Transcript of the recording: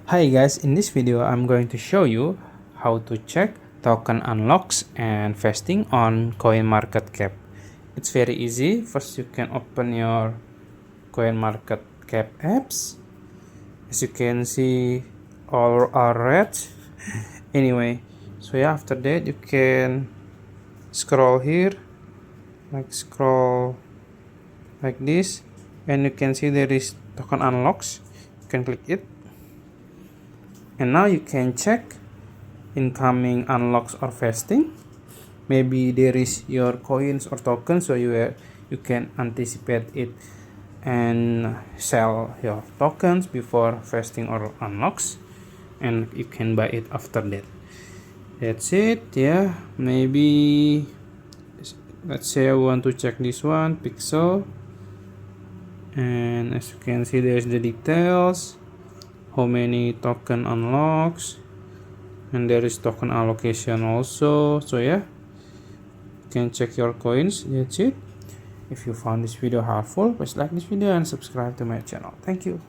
Hi guys, in this video I'm going to show you how to check token unlocks and vesting on Coinmarketcap. It's very easy. First you can open your Coinmarketcap apps. As you can see, all are red. Anyway, so yeah, after that you can scroll here, scroll like this, and you can see there is token unlocks. You can click it. And now you can check incoming unlocks or vesting. Maybe there is your coins or tokens, so you can anticipate it and sell your tokens before vesting or unlocks, and you can buy it after that. That's it. Yeah, maybe let's say I want to check this one, pixel, and as you can see there's the details, how many token unlocks, and there is token allocation also. So yeah, you can check your coins. That's it. If you found this video helpful, please like this video and subscribe to my channel. Thank you.